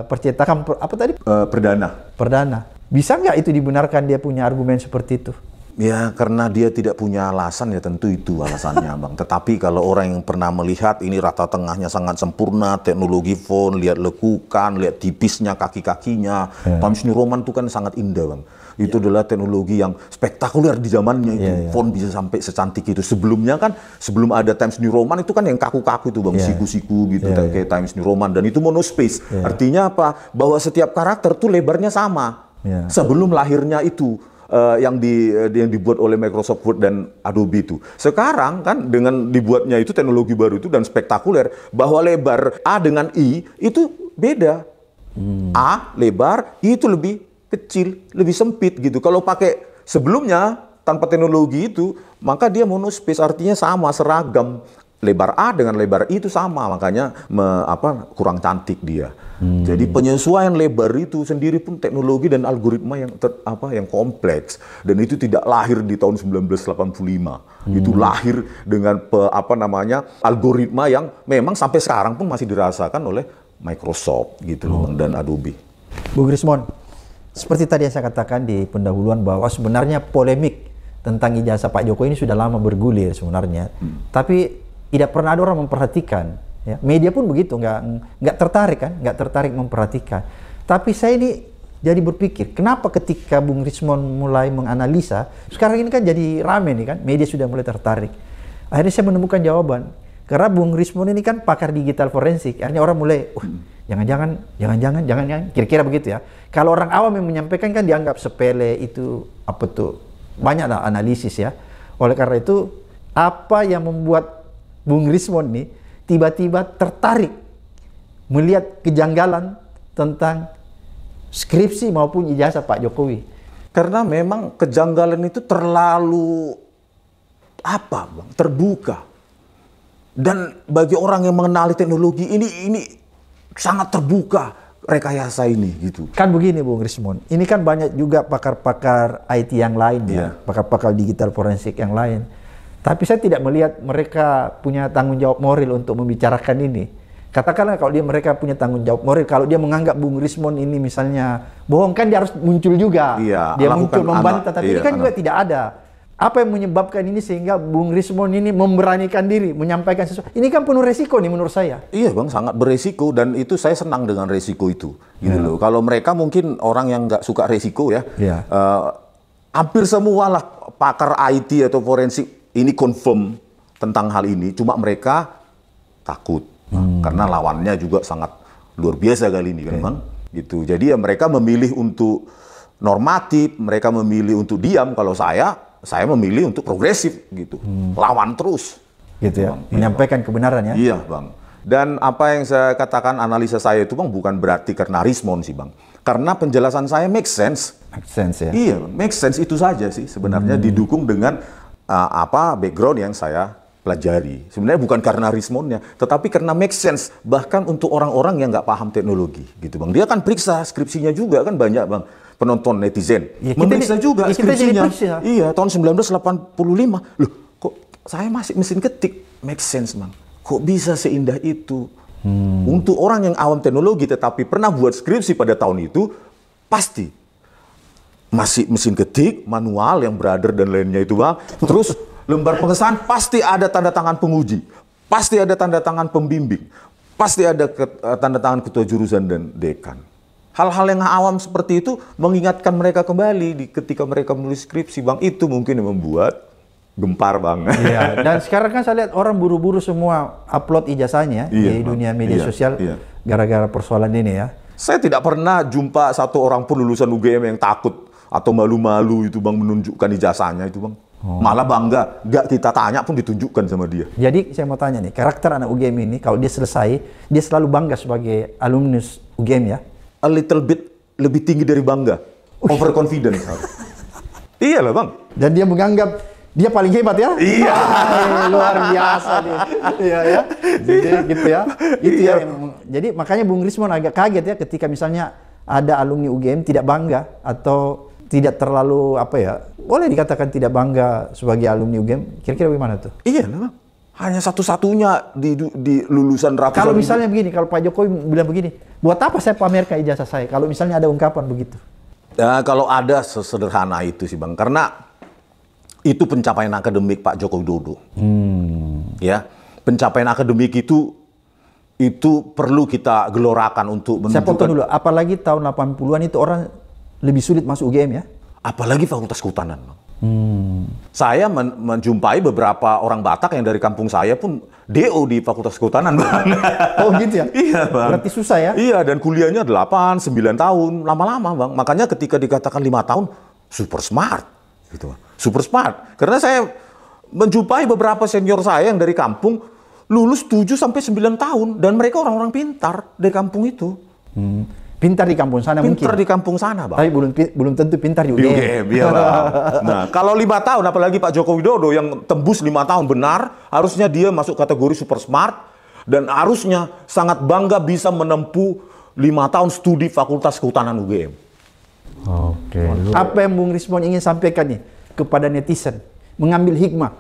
percetakan apa tadi? Perdana. Bisa nggak itu dibenarkan dia punya argumen seperti itu? Ya karena dia tidak punya alasan ya tentu itu alasannya Bang. Tetapi kalau orang yang pernah melihat ini rata tengahnya sangat sempurna, teknologi font, lihat lekukan, lihat tipisnya kaki-kakinya. Times New Roman itu kan sangat indah Bang. Itu adalah teknologi yang spektakuler di zamannya itu. Font bisa sampai secantik itu. Sebelumnya kan, sebelum ada Times New Roman itu kan yang kaku-kaku itu Bang, siku-siku gitu kayak Times New Roman. Dan itu monospace. Artinya apa? Bahwa setiap karakter tuh lebarnya sama. Sebelum lahirnya itu yang dibuat oleh Microsoft Word dan Adobe itu. Sekarang kan dengan dibuatnya itu teknologi baru itu dan spektakuler, bahwa lebar A dengan I itu beda. A lebar, I itu lebih kecil, lebih sempit gitu. Kalau pakai sebelumnya tanpa teknologi itu, maka dia monospace, artinya sama, seragam. Lebar A dengan lebar I itu sama, makanya kurang cantik dia. Jadi penyesuaian lebar itu sendiri pun teknologi dan algoritma yang kompleks, dan itu tidak lahir di tahun 1985. Itu lahir dengan algoritma yang memang sampai sekarang pun masih dirasakan oleh Microsoft gitu loh, dan Adobe. Bung Rismon, seperti tadi yang saya katakan di pendahuluan bahwa sebenarnya polemik tentang ijazah Pak Jokowi ini sudah lama bergulir sebenarnya, tapi tidak pernah ada orang memperhatikan. Ya. Media pun begitu, nggak tertarik memperhatikan. Tapi saya ini jadi berpikir, kenapa ketika Bung Rismon mulai menganalisa, sekarang ini kan jadi rame nih kan, media sudah mulai tertarik. Akhirnya saya menemukan jawaban. Karena Bung Rismon ini kan pakar digital forensik, akhirnya orang mulai, jangan, kira-kira begitu ya. Kalau orang awam yang menyampaikan kan dianggap sepele, itu apa tuh, banyaklah analisis ya. Oleh karena itu, apa yang membuat Bung Rismon nih tiba-tiba tertarik melihat kejanggalan tentang skripsi maupun ijazah Pak Jokowi? Karena memang kejanggalan itu terlalu terbuka. Dan bagi orang yang mengenali teknologi ini sangat terbuka rekayasa ini gitu. Kan begini Bung Rismon, ini kan banyak juga pakar-pakar IT yang lain ya, pakar-pakar digital forensik yang lain. Tapi saya tidak melihat mereka punya tanggung jawab moral untuk membicarakan ini. Katakanlah kalau mereka punya tanggung jawab moral, kalau dia menganggap Bung Rismon ini misalnya bohong, kan dia harus muncul juga. Iya, dia muncul membantah, tapi ini kan juga tidak ada. Apa yang menyebabkan ini sehingga Bung Rismon ini memberanikan diri menyampaikan sesuatu? Ini kan penuh resiko nih menurut saya. Iya Bang, sangat beresiko, dan itu saya senang dengan resiko itu. Gitu loh. Kalau mereka mungkin orang yang nggak suka resiko ya, hampir semua lah pakar IT atau forensik ini confirm tentang hal ini, cuma mereka takut karena lawannya juga sangat luar biasa kali ini kan Bang. Gitu. Jadi ya mereka memilih untuk normatif, mereka memilih untuk diam. Kalau saya memilih untuk progresif gitu, lawan terus. Gitu ya, Bang. menyampaikan kebenaran ya. Iya Bang. Dan apa yang saya katakan analisa saya itu Bang bukan berarti karena Rismon sih Bang. Karena penjelasan saya make sense. Make sense ya. Iya, make sense itu saja sih sebenarnya, didukung dengan background yang saya pelajari. Sebenarnya bukan karena Rismonnya, tetapi karena make sense. Bahkan untuk orang-orang yang nggak paham teknologi, gitu Bang. Dia kan periksa skripsinya juga kan, banyak Bang penonton netizen. Ya, memeriksa juga skripsinya. Iya, tahun 1985. Loh, kok saya masih mesin ketik? Make sense Bang. Kok bisa seindah itu? Untuk orang yang awam teknologi tetapi pernah buat skripsi pada tahun itu, pasti masih mesin ketik, manual yang brother dan lainnya itu Bang. Terus lembar pengesahan pasti ada tanda tangan penguji, pasti ada tanda tangan pembimbing, pasti ada tanda tangan ketua jurusan dan dekan. Hal-hal yang awam seperti itu mengingatkan mereka kembali ketika mereka menulis skripsi Bang. Itu mungkin yang membuat gempar Bang. Iya. Dan sekarang kan saya lihat orang buru-buru semua upload ijazahnya di dunia media sosial gara-gara persoalan ini ya. Saya tidak pernah jumpa satu orang pun lulusan UGM yang takut atau malu-malu itu Bang menunjukkan ijazahnya itu Bang. Malah bangga, nggak kita tanya pun ditunjukkan sama dia. Jadi saya mau tanya nih, karakter anak UGM ini kalau dia selesai, dia selalu bangga sebagai alumnus UGM ya? A little bit lebih tinggi dari bangga, overconfident. Iya lah Bang. Dan dia menganggap dia paling hebat ya? Iya. Luar biasa dia. Iya ya. Jadi gitu ya. Itu ya. Jadi makanya Bung Rismon agak kaget ya ketika misalnya ada alumni UGM tidak bangga atau tidak terlalu boleh dikatakan tidak bangga sebagai alumni UGM. Kira-kira bagaimana tuh? Iya lah Bang. Hanya satu-satunya di lulusan ratusan. Kalau misalnya begini, kalau Pak Jokowi bilang begini, buat apa saya pamerkan ijazah saya? Kalau misalnya ada ungkapan begitu. Ya, kalau ada sesederhana itu sih Bang. Karena itu pencapaian akademik Pak Joko Widodo. Ya, pencapaian akademik itu perlu kita gelorakan untuk menunjukkan. Saya potong dulu, apalagi tahun 80-an itu orang lebih sulit masuk UGM ya? Apalagi Fakultas Kehutanan Bang. Saya menjumpai beberapa orang Batak yang dari kampung saya pun DO di Fakultas Kehutanan Bang. Oh gitu ya? Iya Bang. Berarti susah ya? Iya, dan kuliahnya 8, 9 tahun, lama-lama Bang. Makanya ketika dikatakan 5 tahun, super smart, gitu. Super smart. Karena saya menjumpai beberapa senior saya yang dari kampung lulus 7 sampai 9 tahun dan mereka orang-orang pintar di kampung itu. Pintar di kampung sana mungkin. Pintar di kampung sana, Bang. Tapi belum tentu pintar di UGM. Iya, nah, kalau 5 tahun, apalagi Pak Joko Widodo yang tembus 5 tahun benar, harusnya dia masuk kategori super smart dan harusnya sangat bangga bisa menempuh 5 tahun studi Fakultas Kehutanan UGM. Oke. Apa yang Bung Rismon ingin sampaikan nih kepada netizen, mengambil hikmah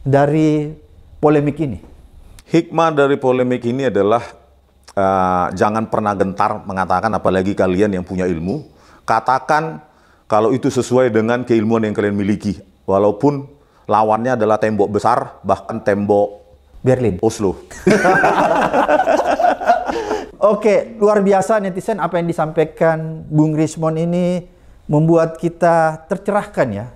dari polemik ini? Hikmah dari polemik ini adalah jangan pernah gentar mengatakan, apalagi kalian yang punya ilmu, katakan kalau itu sesuai dengan keilmuan yang kalian miliki, walaupun lawannya adalah tembok besar, bahkan tembok Berlin, Oslo. Oke, luar biasa netizen, apa yang disampaikan Bung Rismon ini membuat kita tercerahkan ya,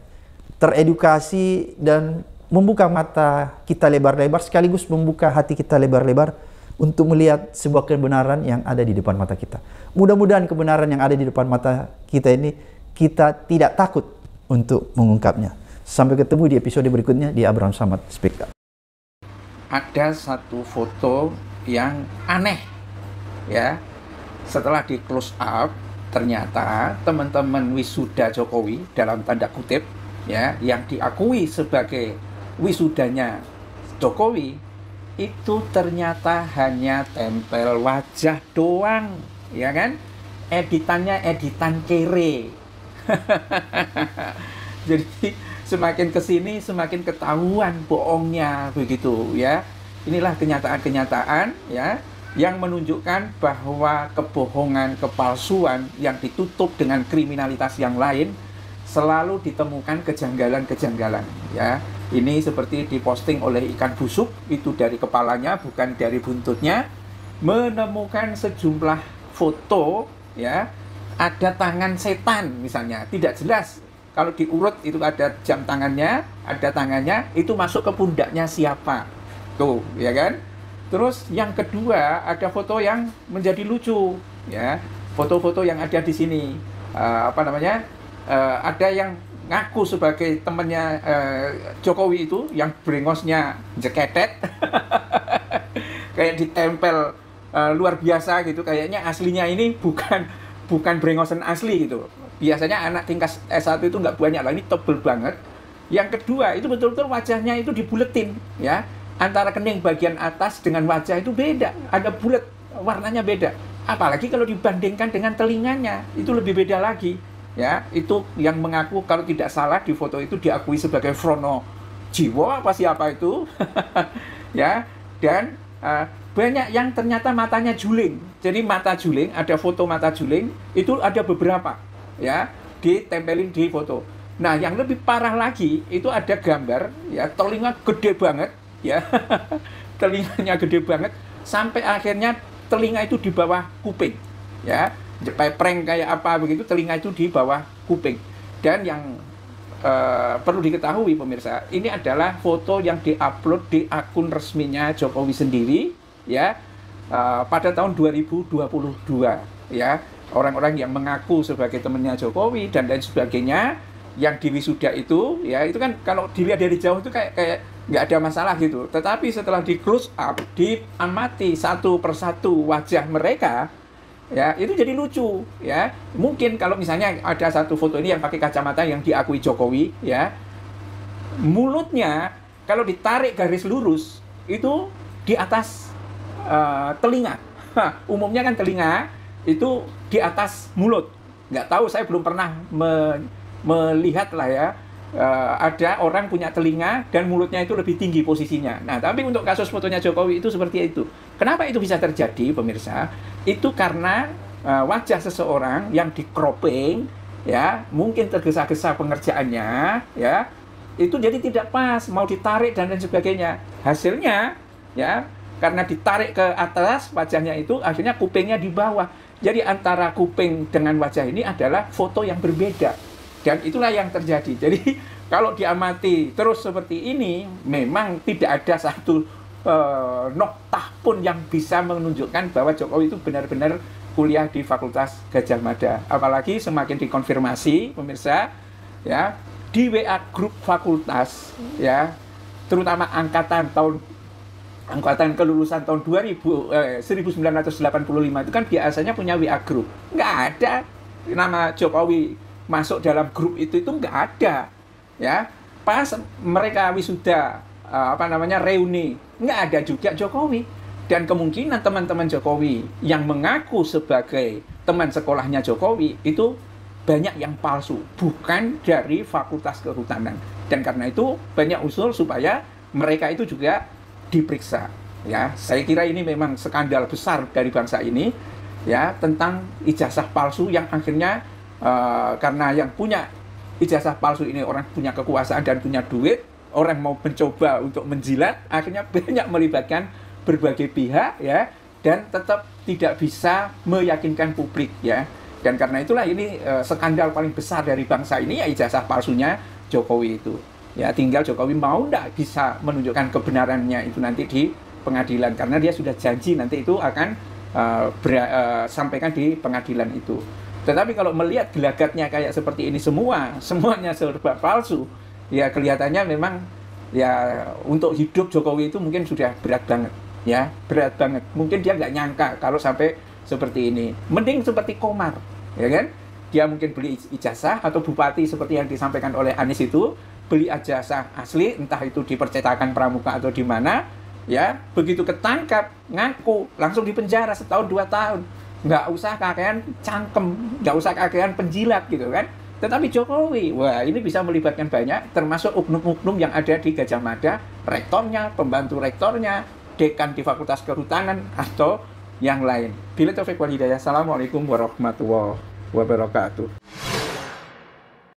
teredukasi dan membuka mata kita lebar-lebar, sekaligus membuka hati kita lebar-lebar untuk melihat sebuah kebenaran yang ada di depan mata kita. Mudah-mudahan kebenaran yang ada di depan mata kita ini, kita tidak takut untuk mengungkapnya. Sampai ketemu di episode berikutnya di Abraham Samad Speak Up. Ada satu foto yang aneh, ya. Setelah di close up, ternyata teman-teman wisuda Jokowi, dalam tanda kutip, ya, yang diakui sebagai wisudanya Jokowi, itu ternyata hanya tempel wajah doang, ya kan? Editannya editan kere. Jadi semakin kesini semakin ketahuan bohongnya, begitu ya. Inilah kenyataan-kenyataan ya yang menunjukkan bahwa kebohongan, kepalsuan yang ditutup dengan kriminalitas yang lain selalu ditemukan kejanggalan-kejanggalan ya. Ini seperti diposting oleh ikan busuk, itu dari kepalanya bukan dari buntutnya. Menemukan sejumlah foto ya, ada tangan setan misalnya, tidak jelas. Kalau diurut itu ada jam tangannya, ada tangannya, itu masuk ke pundaknya siapa. Tuh, ya kan? Terus yang kedua ada foto yang menjadi lucu ya. Foto-foto yang ada di sini ada yang ngaku sebagai temannya Jokowi itu, yang brengosnya jeketet kayak ditempel luar biasa gitu, kayaknya aslinya ini bukan brengosan asli gitu. Biasanya anak tingkat S1 itu nggak banyak lah, ini tebel banget. Yang kedua itu betul-betul wajahnya itu dibuletin ya, antara kening bagian atas dengan wajah itu beda, ada bulat, warnanya beda. Apalagi kalau dibandingkan dengan telinganya, itu lebih beda lagi. Ya, itu yang mengaku kalau tidak salah di foto itu diakui sebagai Frono Jiwo apa siapa itu. Ya, dan banyak yang ternyata matanya juling. Jadi mata juling, ada foto mata juling itu ada beberapa ya, ditempelin di foto. Nah, yang lebih parah lagi itu ada gambar ya, telinga gede banget ya. Telinganya gede banget sampai akhirnya telinga itu di bawah kuping ya. Prank kayak apa begitu, telinga itu di bawah kuping. Dan yang perlu diketahui pemirsa, ini adalah foto yang diupload di akun resminya Jokowi sendiri ya, pada tahun 2022 ya. Orang-orang yang mengaku sebagai temannya Jokowi dan lain sebagainya yang di wisuda itu ya, itu kan kalau dilihat dari jauh itu kayak nggak ada masalah gitu. Tetapi setelah di close up, diamati satu persatu wajah mereka ya, itu jadi lucu ya. Mungkin kalau misalnya ada satu foto ini yang pakai kacamata yang diakui Jokowi ya, mulutnya kalau ditarik garis lurus itu di atas telinga. Umumnya kan telinga itu di atas mulut. Nggak tahu, saya belum pernah melihat lah ya, ada orang punya telinga dan mulutnya itu lebih tinggi posisinya. Nah, tapi untuk kasus fotonya Jokowi itu seperti itu. Kenapa itu bisa terjadi, pemirsa? Itu karena wajah seseorang yang di cropping, ya, mungkin tergesa-gesa pengerjaannya, ya, itu jadi tidak pas, mau ditarik dan lain sebagainya. Hasilnya, ya, karena ditarik ke atas wajahnya itu, akhirnya kupingnya di bawah. Jadi antara kuping dengan wajah ini adalah foto yang berbeda. Dan itulah yang terjadi. Jadi kalau diamati terus seperti ini, memang tidak ada satu noktah pun yang bisa menunjukkan bahwa Jokowi itu benar-benar kuliah di Fakultas Gadjah Mada. Apalagi semakin dikonfirmasi, pemirsa, ya, di WA grup fakultas, ya, terutama angkatan kelulusan tahun 1985 itu kan biasanya punya WA grup. Nggak ada nama Jokowi masuk dalam grup itu nggak ada, ya. Pas mereka wisuda reuni, nggak ada juga Jokowi. Dan kemungkinan teman-teman Jokowi yang mengaku sebagai teman sekolahnya Jokowi itu banyak yang palsu, bukan dari Fakultas Kehutanan. Dan karena itu banyak usul supaya mereka itu juga diperiksa. Ya, saya kira ini memang skandal besar dari bangsa ini, ya, tentang ijazah palsu yang akhirnya karena yang punya ijazah palsu ini orang punya kekuasaan dan punya duit, orang mau mencoba untuk menjilat, akhirnya banyak melibatkan berbagai pihak, ya, dan tetap tidak bisa meyakinkan publik, ya. Dan karena itulah ini skandal paling besar dari bangsa ini, ya, ijazah palsunya Jokowi itu. Ya, tinggal Jokowi mau nggak bisa menunjukkan kebenarannya itu nanti di pengadilan, karena dia sudah janji nanti itu akan sampaikan di pengadilan itu. Tetapi kalau melihat gelagatnya kayak seperti ini semuanya serba palsu, ya kelihatannya memang ya untuk hidup Jokowi itu mungkin sudah berat banget. Ya, berat banget. Mungkin dia nggak nyangka kalau sampai seperti ini. Mending seperti Komar, ya kan? Dia mungkin beli ijazah, atau bupati seperti yang disampaikan oleh Anies itu, beli ijazah asli, entah itu di percetakan Pramuka atau di mana, ya. Begitu ketangkap, ngaku, langsung dipenjara setahun 2 tahun. Nggak usah kakean cangkem, nggak usah kakean penjilat gitu kan. Tetapi Jokowi, wah ini bisa melibatkan banyak, termasuk oknum-oknum yang ada di Gajah Mada, rektornya, pembantu rektornya, dekan di Fakultas Kehutanan, atau yang lain. Bila taufiq wal hidayah. Assalamualaikum warahmatullahi wabarakatuh.